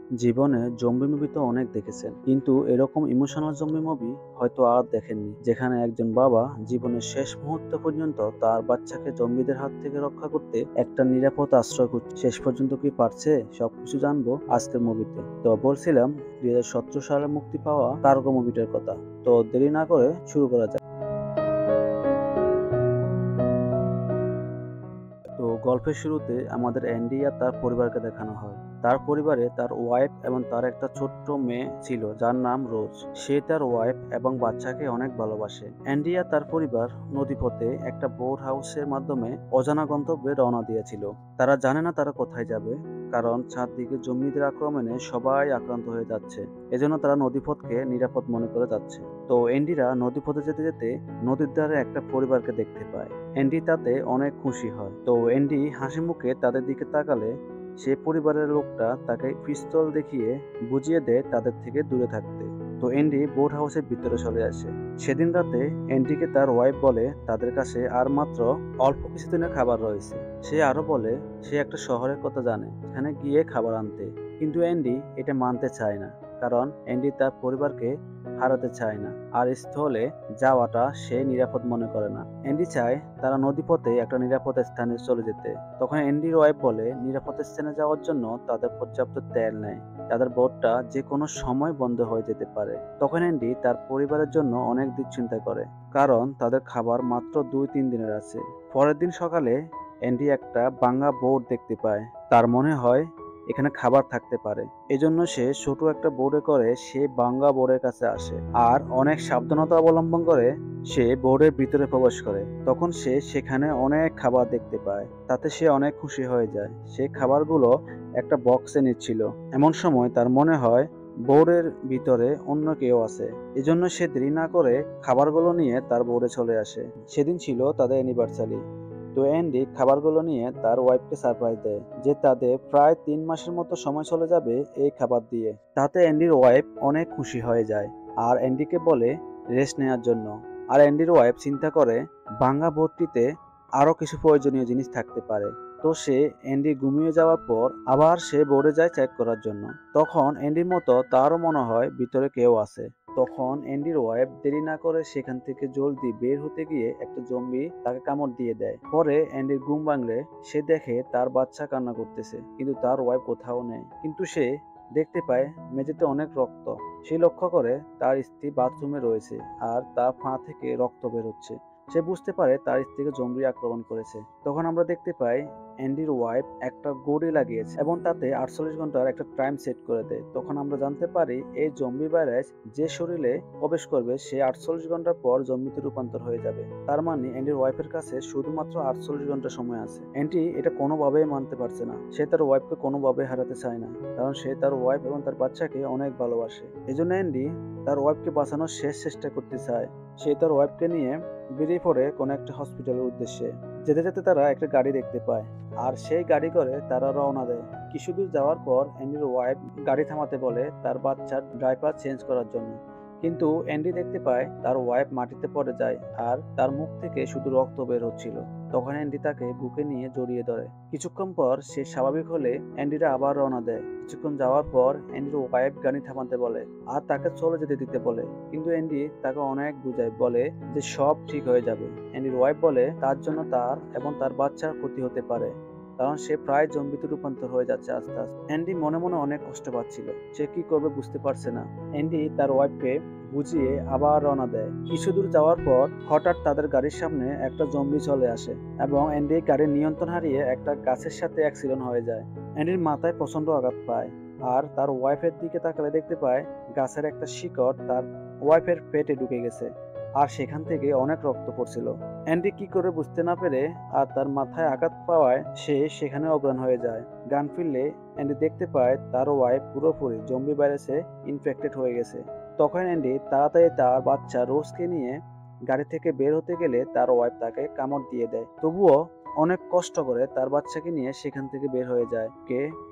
জীবনে zombie movie তো অনেক দেখেছেন, কিন্তু এরকম ইমোশনাল জম্বি মুভি হয়তো আর দেখেননি, যেখানে একজন বাবা জীবনের শেষ মুহূর্ত পর্যন্ত তার বাচ্চাকে জম্বিদের হাত থেকে রক্ষা করতে একটা নিরাপদ আশ্রয় খুঁজছে। শেষ পর্যন্ত কি পারছে সবকিছু জানবো আজকের মুভিতে। তো বলছিলাম 2017 সালে মুক্তি পাওয়া কার্গো মুভিটার কথা। তো দেরি না করে শুরু করা যাক। তো গল্পের শুরুতে আমাদের অ্যান্ডি আর তার পরিবারকে দেখানো হয়। তার পরিবারে তার ওয়াইফ এবং তার একটা ছোট্ট মেয়ে ছিল যার নাম রোজ। সে তার ওয়াইফ এবং বাচ্চাকে অনেক ভালোবাসে। অ্যান্ডি আর তার পরিবার নদীপথে একটা বোট হাউসের মাধ্যমে অজানা গন্তব্যে রওনা দিয়েছিল। তারা জানে না তারা কোথায় যাবে, কারণ চারদিকে জঙ্গিদের আক্রমণে সবাই আক্রান্ত হয়ে যাচ্ছে। এজন্য তারা নদীপথকে নিরাপদ মনে করে যাচ্ছে। তো অ্যান্ডিরা নদীপথে যেতে যেতে নদীর ধারে একটা পরিবারকে দেখতে পায়। অ্যান্ডি তাতে অনেক খুশি হয়। তো অ্যান্ডি হাসি মুখে তাদের দিকে তাকালে সে পরিবারের লোকটা তাকে পিস্তল দেখিয়ে বুঝিয়ে দেয় তাদের থেকে দূরে থাকতে। তো অ্যান্ডি বোট হাউসের ভিতরে চলে আসে। সেদিন রাতে অ্যান্ডিকে তার ওয়াইফ বলে তাদের কাছে আর মাত্র অল্প কিছুদিনের খাবার রয়েছে। সে আরো বলে সে একটা শহরের কথা জানে, সেখানে গিয়ে খাবার আনতে। কিন্তু অ্যান্ডি এটা মানতে চায় না, কারণ অ্যান্ডি তার পরিবারকে হারাতে চায় না, আর স্থলে যাওয়াটা সে নিরাপদ মনে করে না। অ্যান্ডি চায় তারা নদীপথে একটা নিরাপদ স্থানে চলে যেতে। তখন অ্যান্ডির ওয়াইফ বলে নিরাপদ স্থানে যাওয়ার জন্য তাদের পর্যাপ্ত তেল নেই, তাদের বোটটা যে কোনো সময় বন্ধ হয়ে যেতে পারে। তখন অ্যান্ডি তার পরিবারের জন্য অনেক দুশ্চিন্তা করে, কারণ তাদের খাবার মাত্র 2-3 দিনের আছে। পরের দিন সকালে অ্যান্ডি একটা ভাঙা বোট দেখতে পায়। তার মনে হয় এখানে খাবার থাকতে পারে। এজন্য সে ছোট একটা বোর্ডে করে সে ভাঙ্গা বোর্ডের কাছে আসে, আর অনেক সাবধানতা অবলম্বন করে সে বোর্ডের ভিতরে প্রবেশ করে। তখন সে সেখানে অনেক খাবার দেখতে পায়। তাতে সে অনেক খুশি হয়ে যায়। সে খাবারগুলো একটা বক্সে নিচ্ছিল। এমন সময় তার মনে হয় বোর্ডের ভিতরে অন্য কেউ আছে। এজন্য সে দেরি না করে খাবারগুলো নিয়ে তার বোর্ডে চলে আসে। সেদিন ছিল তাদের অ্যানিভার্সারি। তো অ্যান্ডি খাবারগুলো নিয়ে তার ওয়াইফকে সারপ্রাইজ দেয় যে তাদের প্রায় 3 মাসের মতো সময় চলে যাবে এই খাবার দিয়ে। তাতে অ্যান্ডির ওয়াইফ অনেক খুশি হয়ে যায় আর অ্যান্ডিকে বলে রেস্ট নেওয়ার জন্য। আর অ্যান্ডির ওয়াইফ চিন্তা করে ভাঙা বোটটিতে আরো কিছু প্রয়োজনীয় জিনিস থাকতে পারে। তো সে অ্যান্ডি ঘুমিয়ে যাওয়ার পর আবার সে বোর্ডে যায় চেক করার জন্য। তখন অ্যান্ডির মতো তারও মনে হয় ভিতরে কেউ আছে। তখন অ্যান্ডির ওয়াইফ দেরি না করে সেখান থেকে জলদি বের হতে গিয়ে একটা জম্বি তাকে কামড় দিয়ে দেয়। পরে অ্যান্ডির ঘুম ভাঙলে সে দেখে তার বাচ্চা কান্না করতেছে, কিন্তু তার ওয়াইফ কোথাও নেই। কিন্তু সে দেখতে পায় মেঝেতে অনেক রক্ত। সে লক্ষ্য করে তার স্ত্রী বাথরুমে রয়েছে আর তার পা থেকে রক্ত বের হচ্ছে। সে বুঝতে পারে তার স্ত্রীকে জম্বি আক্রমণ করেছে। তখন আমরা দেখতে পাই অ্যান্ডির ওয়াইফ একটা ঘড়ি লাগিয়েছে এবং তাতে 48 ঘন্টার একটা টাইম সেট করে দেয়। তখন আমরা জানতে পারি এই জম্বি ভাইরাস যে শরীরে প্রবেশ করবে সে 48 ঘন্টা পর জম্বিতে রূপান্তর হয়ে যাবে। তার মানে অ্যান্ডির ওয়াইফের কাছে শুধুমাত্র 48 ঘন্টা সময় আছে। অ্যান্ডি এটা কোনোভাবেই মানতে পারছে না। সে তার ওয়াইফকে কোনোভাবে হারাতে চায় না, কারণ সে তার ওয়াইফ এবং তার বাচ্চাকে অনেক ভালোবাসে। এজন্য অ্যান্ডি তার ওয়াইফকে বাঁচানোর শেষ চেষ্টা করতে চায়। সে তার ওয়াইফকে নিয়ে বেরিয়ে পড়ে কোনো একটা হসপিটালের উদ্দেশ্যে। যেতে যেতে তারা একটা গাড়ি দেখতে পায়, আর সেই গাড়ি করে তারা রওনা দেয়। কিছু দূর যাওয়ার পর অ্যান্ডির ওয়াইফ গাড়ি থামাতে বলে তার বাচ্চার ডাইপার চেঞ্জ করার জন্য। কিন্তু অ্যান্ডি দেখতে পায় তার ওয়াইফ মাটিতে পড়ে যায় আর তার মুখ থেকে শুধু রক্ত বের হচ্ছিল। তখন অ্যান্ডি তাকে বুকে নিয়ে জড়িয়ে ধরে। কিছুক্ষণ পর সে স্বাভাবিক হলে অ্যান্ডিরা আবার রওনা দেয়। কিছুক্ষণ যাওয়ার পর অ্যান্ডির ওয়াইফ গাড়ি থামাতে বলে আর তাকে চলে যেতে দিতে বলে, কিন্তু অ্যান্ডি তাকে অনেক বুঝায়, বলে যে সব ঠিক হয়ে যাবে। অ্যান্ডির ওয়াইফ বলে তার জন্য তার এবং তার বাচ্চার ক্ষতি হতে পারে, কারণ সে প্রায় জম্বিতে রূপান্তর হয়ে যাচ্ছে আস্তে আস্তে। অ্যান্ডি মনে মনে অনেক কষ্ট পাচ্ছিল, সে কি করবে বুঝতে পারছে না। অ্যান্ডি তার ওয়াইফকে বুঝিয়ে আবার রওনা দেয়। কিছু দূর যাওয়ার পর হঠাৎ তাদের গাড়ির সামনে একটা জম্বি চলে আসে এবং অ্যান্ডি গাড়ির নিয়ন্ত্রণ হারিয়ে একটা গাছের সাথে অ্যাক্সিডেন্ট হয়ে যায়। অ্যান্ডির মাথায় প্রচন্ড আঘাত পায় আর তার ওয়াইফের দিকে তাকালে দেখতে পায় গাছের একটা শিকড় তার ওয়াইফের পেটে ঢুকে গেছে আর সেখান থেকে অনেক রক্ত পড়ছিল। অ্যান্ডি কি করে বুঝতে না পেরে আর তার মাথায় আঘাত পাওয়ায় সে সেখানে অজ্ঞান হয়ে যায়। জ্ঞান ফিরলে অ্যান্ডি দেখতে পায় তার ওয়াইফ পুরোপুরি জম্বি ভাইরাসে ইনফেক্টেড হয়ে গেছে। তখন অ্যান্ডি তাড়াতাড়ি তার বাচ্চা রোজকে নিয়ে গাড়ি থেকে বের হতে গেলে তার ওয়াইফ তাকে কামড় দিয়ে দেয়। তবুও অনেক কষ্ট করে তার বাচ্চাকে নিয়ে সেখান থেকে বের হয়ে যায়।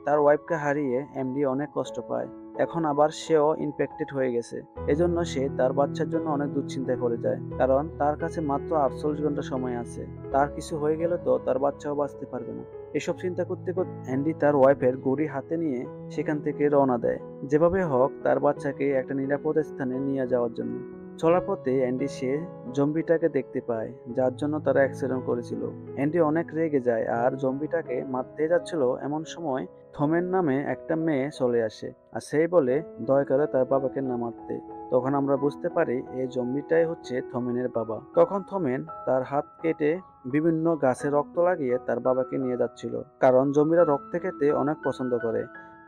তার ওয়াইফকে হারিয়ে এমডি অনেক কষ্ট পায়। এখন আবার সেও ইনফেক্টেড হয়ে গেছে। এজন্য সে তার বাচ্চার জন্য অনেক দুশ্চিন্তায় পড়ে যায়, কারণ তার কাছে মাত্র 48 ঘন্টা সময় আছে। তার কিছু হয়ে গেলে তো তার বাচ্চাও বাঁচতে পারবে না। এসব চিন্তা করতে করতে অ্যান্ডি তার ওয়াইফের ঘড়ি হাতে নিয়ে সেখান থেকে রওনা দেয়, যেভাবে হোক তার বাচ্চাকে একটা নিরাপদ স্থানে নিয়ে যাওয়ার জন্য। চলার পথে অ্যান্ডি সে জম্বিটাকে দেখতে পায়, যার জন্য তারা অ্যাক্সিডেন্ট করেছিল। অ্যান্ডি অনেক রেগে যায় আর জম্বিটাকে মারতে যাচ্ছিল, এমন সময় থমেন নামে একটা মেয়ে চলে আসে আর সেই বলে দয়া করে তার বাবাকে না মারতে। তখন আমরা বুঝতে পারি এই জম্বিটাই হচ্ছে থমেনের বাবা। তখন থমেন তার হাত কেটে বিভিন্ন গাছে রক্ত লাগিয়ে তার বাবাকে নিয়ে যাচ্ছিল, কারণ জম্বিরা রক্ত খেতে অনেক পছন্দ করে।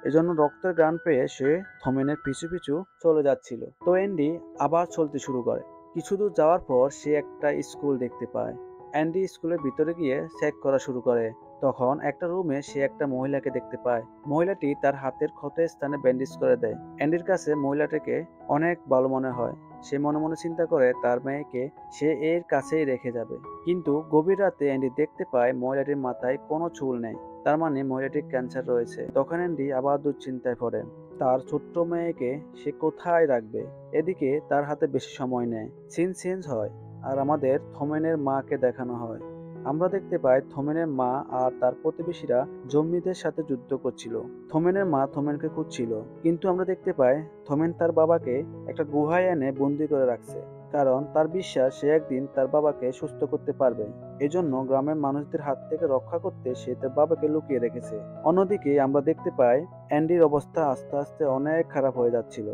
এজন্য রক্তের ঘ্রাণ পেয়ে সে থমেনের পিছু পিছু চলে যাচ্ছিল। তো অ্যান্ডি আবার চলতে শুরু করে। কিছু দূর যাওয়ার পর সে একটা স্কুল দেখতে পায়। অ্যান্ডি স্কুলের ভিতরে গিয়ে চেক করা শুরু করে। তখন একটা রুমে সে একটা মহিলাকে দেখতে পায়। মহিলাটি তার হাতের ক্ষত স্থানে ব্যান্ডেজ করে দেয়। অ্যান্ডির কাছে মহিলাটিকে অনেক ভালো মনে হয়। সে মনে মনে চিন্তা করে তার মেয়েকে সে এর কাছেই রেখে যাবে। কিন্তু গভীর রাতে অ্যান্ডি দেখতে পায় মহিলাটির মাথায় কোনো চুল নেই, তার মানে মহিলাটির ক্যান্সার রয়েছে। তখন অ্যান্ডি আবার দুশ্চিন্তায় পড়ে, তার ছোট্ট মেয়েকে সে কোথায় রাখবে। এদিকে তার হাতে বেশি সময় নেই। সিন চেঞ্জ হয় আর আমাদের থমেনের মাকে দেখানো হয়। আমরা দেখতে পাই থমেনের মা আর তার প্রতিবেশীরা জম্বিদের সাথে যুদ্ধ করছিল। থমেনের মা থমেনকে খুঁজছিল, কিন্তু আমরা দেখতে পাই থমেন তার বাবাকে একটা গুহায় এনে বন্দি করে রাখছে, কারণ তার বিশ্বাস সে একদিন তার বাবাকে সুস্থ করতে পারবে। এজন্য গ্রামের মানুষদের হাত থেকে রক্ষা করতে সে তার বাবাকে লুকিয়ে রেখেছে। অন্যদিকে আমরা দেখতে পাই অ্যান্ডির অবস্থা আস্তে আস্তে অনেক খারাপ হয়ে যাচ্ছিল।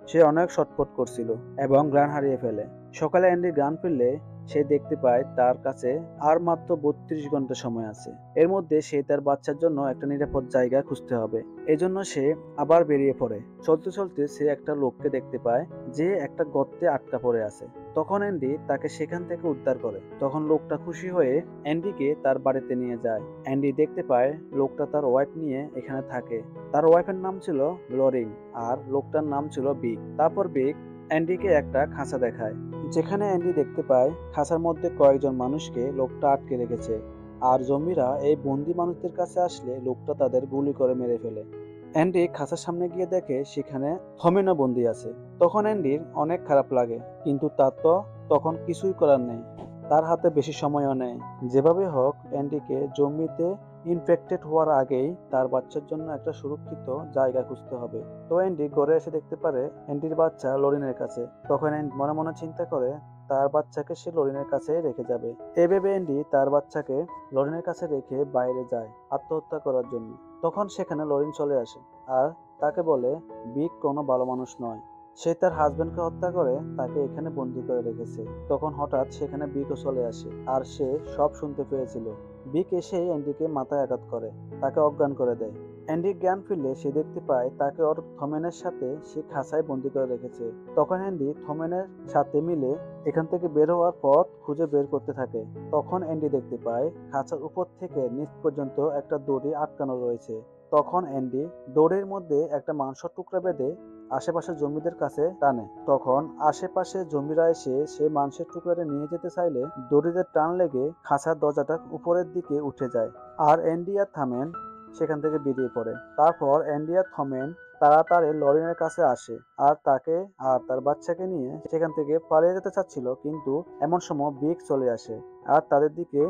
সে অনেক ছটফট করছিল এবং জ্ঞান হারিয়ে ফেলে। সকালে অ্যান্ডির জ্ঞান ফিরলে সে দেখতে পায় তার কাছে আর মাত্র 32 ঘন্টা সময় আছে। এর মধ্যে সে তার বাচ্চার জন্য একটা নিরাপদ জায়গা খুঁজতে হবে। এজন্য সে আবার বেরিয়ে পড়ে। চলতে চলতে সে একটা লোককে দেখতে পায় যে একটা গর্তে আটকা পড়ে আছে। তখন অ্যান্ডি তাকে সেখান থেকে উদ্ধার করে। তখন লোকটা খুশি হয়ে অ্যান্ডিকে তার বাড়িতে নিয়ে যায়। অ্যান্ডি দেখতে পায় লোকটা তার ওয়াইফ নিয়ে এখানে থাকে। তার ওয়াইফের নাম ছিল লরিন আর লোকটার নাম ছিল বিগ। তারপর বিগ অ্যান্ডিকে একটা খাঁচা দেখায়, যেখানে অ্যান্ডি দেখতে পায় খাঁচার মধ্যে কয়েকজন মানুষকে লোকটা আটকে রেখেছে। আর জম্বিরা এই বন্দি মানুষদের কাছে আসলে লোকটা তাদের গুলি করে মেরে ফেলে। অ্যান্ডি খাঁচার সামনে গিয়ে দেখে সেখানে থমেনও বন্দি আছে। তখন অ্যান্ডির অনেক খারাপ লাগে, কিন্তু তার তো তখন কিছুই করার নেই। তার হাতে বেশি সময়ও নেই। যেভাবে হোক অ্যান্ডিকে জম্বিতে ইনফেক্টেড হওয়ার আগেই তার বাচ্চার জন্য একটা সুরক্ষিত জায়গা খুঁজতে হবে। তো অ্যান্ডি ঘরে এসে দেখতে পারে অ্যান্ডির বাচ্চা লরিনের কাছে। তখন অ্যান্ডি মনে মনে চিন্তা করে তার বাচ্চাকে সে লরিনের কাছেই রেখে যাবে। এভাবে অ্যান্ডি তার বাচ্চাকে লরিনের কাছে রেখে বাইরে যায় আত্মহত্যা করার জন্য। তখন সেখানে লরিন চলে আসে আর তাকে বলে বিগ কোনো ভালো মানুষ নয়, সে তার হাজবেন্ডকে হত্যা করে তাকে এখানে বন্দি করে রেখেছে। তখন হঠাৎ সেখানে বিকও চলে আসে আর সে সব শুনতে পেয়েছিল। বিক এসে অ্যান্ডিকে মাথায় আঘাত করে, তাকে অজ্ঞান করে দেয়। অ্যান্ডি জ্ঞান ফিরলে সে দেখতে পায় তাকে ওর থমেনের সাথে সে খাঁচায় বন্দি করে রেখেছে। তখন অ্যান্ডি থমেনের সাথে মিলে এখান থেকে বের হওয়ার পথ খুঁজে বের করতে থাকে। তখন অ্যান্ডি দেখতে পায় খাঁচার উপর থেকে নিচ পর্যন্ত একটা দড়ি আটকানো রয়েছে। তখন অ্যান্ডি দড়ির মধ্যে একটা মাংসের টুকরা বেঁধে আশেপাশে জম্বিদের কাছে টানে। তখন আশেপাশে জম্বিরা এসে সে মাংসের টুকরাটা নিয়ে যেতে চাইলে দড়িতে টান লেগে খাঁচার দরজাটা উপরের দিকে উঠে যায় আর অ্যান্ডি আর থামেন সেখান থেকে বেরিয়ে পড়ে। তারপর অ্যান্ডি আর থমেন তাড়াতাড়ি লরিনের কাছে আসে আর তাকে আর তার বাচ্চাকে নিয়ে সেখান থেকে পালিয়ে যেতে চাচ্ছিল, কিন্তু এমন সময় বিগ চলে আসে আর তাদের দিকে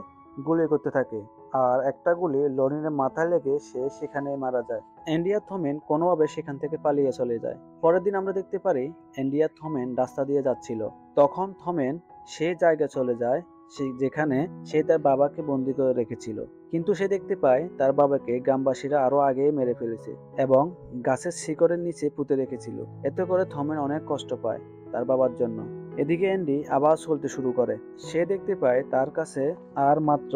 গুলি করতে থাকে আর একটা গুলি লরিনের মাথায় লেগে সে সেখানে মারা যায়। অ্যান্ডি আর থমেন কোনোভাবে সেখান থেকে পালিয়ে চলে যায়। পরের দিন আমরা দেখতে পারি অ্যান্ডি আর থমেন রাস্তা দিয়ে যাচ্ছিল। তখন থমেন সে জায়গায় চলে যায় যেখানে সে তার বাবাকে বন্দি করে রেখেছিল, কিন্তু সে দেখতে পায় তার বাবাকে গ্রামবাসীরা আরো আগে মেরে ফেলেছে এবং গাছের শিকড়ের নিচে পুঁতে রেখেছিল। এতে করে থমেন অনেক কষ্ট পায় তার বাবার জন্য। এদিকে অ্যান্ডি আবার চলতে শুরু করে। সে দেখতে পায় তার কাছে আর মাত্র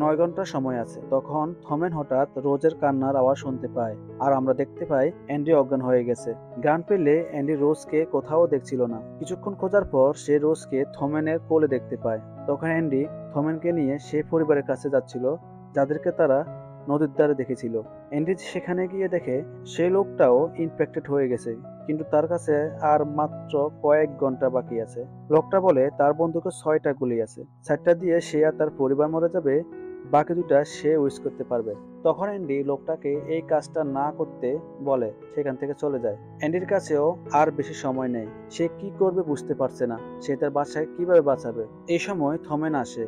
9 ঘন্টা সময় আছে। তখন থমেন হঠাৎ রোজের কান্নার আওয়াজ শুনতে পায় আর আমরা দেখতে পাই অ্যান্ডি অজ্ঞান হয়ে গেছে। জ্ঞান পেলে অ্যান্ডি রোজকে কোথাও দেখছিল না। কিছুক্ষণ খোঁজার পর সে রোজকে থমেনের কোলে দেখতে পায়। তখন অ্যান্ডি থমেনকে নিয়ে সে পরিবারের কাছে যাচ্ছিল যাদেরকে তারা নদীর ধারে দেখেছিল। অ্যান্ডি সেখানে গিয়ে দেখে সেই লোকটাও ইনফেক্টেড হয়ে গেছে, কিন্তু তার কাছে আর মাত্র কয়েক ঘন্টা বাকি আছে। লোকটা বলে তার বন্দুকে 6টা গুলি আছে, 4টা দিয়ে সে আর তার পরিবার মরে যাবে, বাকি 2টা সে ইউজ করতে পারবে। তখন অ্যান্ডি লোকটাকে এই কাজটা না করতে বলে সেখান থেকে চলে যায়। অ্যান্ডির কাছেও আর বেশি সময় নেই, সে কি করবে বুঝতে পারছে না, সে তার বাচ্চাকে কিভাবে বাঁচাবে। এই সময় থমেন আসে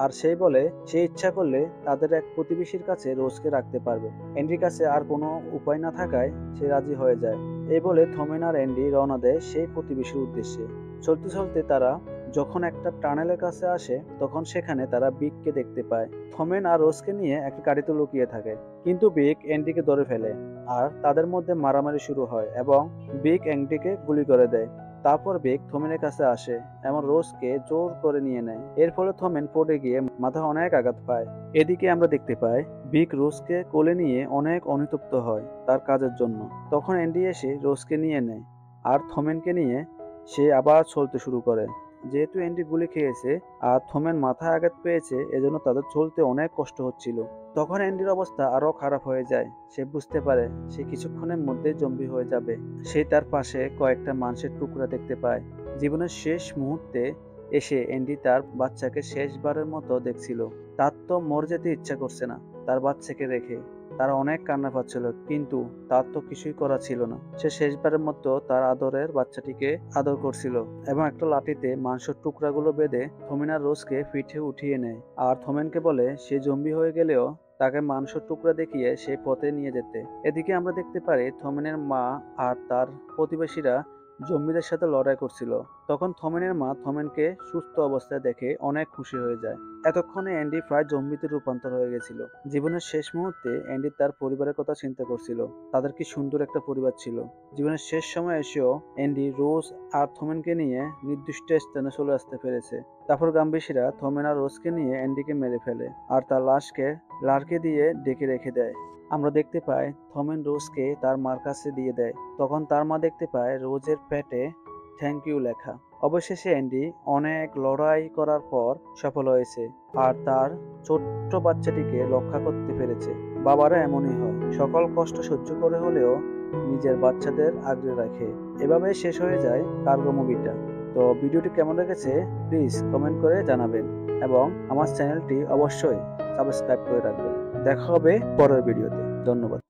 আর সেই বলে সে ইচ্ছা করলে তাদের এক প্রতিবেশীর কাছে রোজকে রাখতে পারবে। অ্যান্ডির কাছে আর কোনো উপায় না থাকায় সে রাজি হয়ে যায়। এই বলে থমেন আর অ্যান্ডি রওনা দেয় সেই প্রতিবেশীর উদ্দেশ্যে। চলতে চলতে তারা যখন একটা টানেলের কাছে আসে তখন সেখানে তারা বিগকে দেখতে পায়। থমেন আর রোজকে নিয়ে একটা গাড়িতে লুকিয়ে থাকে, কিন্তু বিগ অ্যান্ডিকে ধরে ফেলে আর তাদের মধ্যে মারামারি শুরু হয় এবং বিগ অ্যান্ডিকে গুলি করে দেয়। তারপর বিগ থমেনের কাছে আসে এবং রোজকে জোর করে নিয়ে নেয়। এর ফলে থমেন পড়ে গিয়ে মাথা অনেক আঘাত পায়। এদিকে আমরা দেখতে পাই বিগ রোজকে কোলে নিয়ে অনেক অনুতপ্ত হয় তার কাজের জন্য। তখন অ্যান্ডি এসে রোজকে নিয়ে নেয় আর থমেনকে নিয়ে সে আবার চলতে শুরু করে। যেহেতু অ্যান্ডি গুলি খেয়েছে আর থমেন মাথায় আঘাত পেয়েছে, এজন্য তাদের চলতে অনেক কষ্ট হচ্ছিল। তখন অ্যান্ডির অবস্থা আরো খারাপ হয়ে যায়। সে বুঝতে পারে সে কিছুক্ষণের মধ্যে জম্বি হয়ে যাবে। সে তার পাশে কয়েকটা মাংসের টুকরা দেখতে পায়। জীবনের শেষ মুহূর্তে এসে অ্যান্ডি তার বাচ্চাকে শেষবারের মতো দেখছিল। তার তো মরে যেতে ইচ্ছা করছে না তার বাচ্চাকে রেখে। তারা অনেক কান্না পাচ্ছিল, কিন্তু তার তো কিছুই করা ছিল না। সে শেষবারের মতো তার আদরের বাচ্চাটিকে আদর করছিল এবং একটা লাঠিতে মাংসের টুকরাগুলো বেঁধে থমেন আর রোজকে পিঠে উঠিয়ে নেয় আর থমেনকে বলে সে জম্বি হয়ে গেলেও তাকে মাংসের টুকরা দেখিয়ে সেই পথে নিয়ে যেতে। এদিকে আমরা দেখতে পারি থমেনের মা আর তার প্রতিবেশীরা জম্বিদের সাথে লড়াই করছিল। তখন থমেনের মা থমেনকে সুস্থ অবস্থায় দেখে অনেক খুশি হয়ে যায়। এতক্ষণে অ্যান্ডি প্রায় জম্বিতে রূপান্তর হয়ে গেছিল। জীবনের শেষ মুহূর্তে অ্যান্ডি তার পরিবারের কথা চিন্তা করছিল। তাদের কি সুন্দর একটা পরিবার ছিল। জীবনের শেষ সময় এসেও অ্যান্ডি রোজ আর থমেনকে নিয়ে নির্দিষ্ট স্থানে চলে আসতে পেরেছে। তারপর গ্রামবাসীরা থমেন আর রোজকে নিয়ে অ্যান্ডিকে মেরে ফেলে আর তার লাশকে লার্কে দিয়ে ডেকে রেখে দেয়। আমরা দেখতে পাই থমেন রোজকে তার মার কাছে দিয়ে দেয়। তখন তার মা দেখতে পায় রোজের পেটে থ্যাংক ইউ লেখা। অবশেষে অ্যান্ডি অনেক লড়াই করার পর সফল হয়েছে আর তার ছোট্ট বাচ্চাটিকে রক্ষা করতে পেরেছে। বাবারা এমনই হয়, সকল কষ্ট সহ্য করে হলেও নিজের বাচ্চাদের আগলে রাখে। এভাবে শেষ হয়ে যায় কার্গো মুভিটা। তো ভিডিওটি কেমন লেগেছে প্লিজ কমেন্ট করে জানাবেন এবং আমার চ্যানেলটি অবশ্যই সাবস্ক্রাইব করে রাখবেন। দেখা হবে পরের ভিডিওতে। ধন্যবাদ।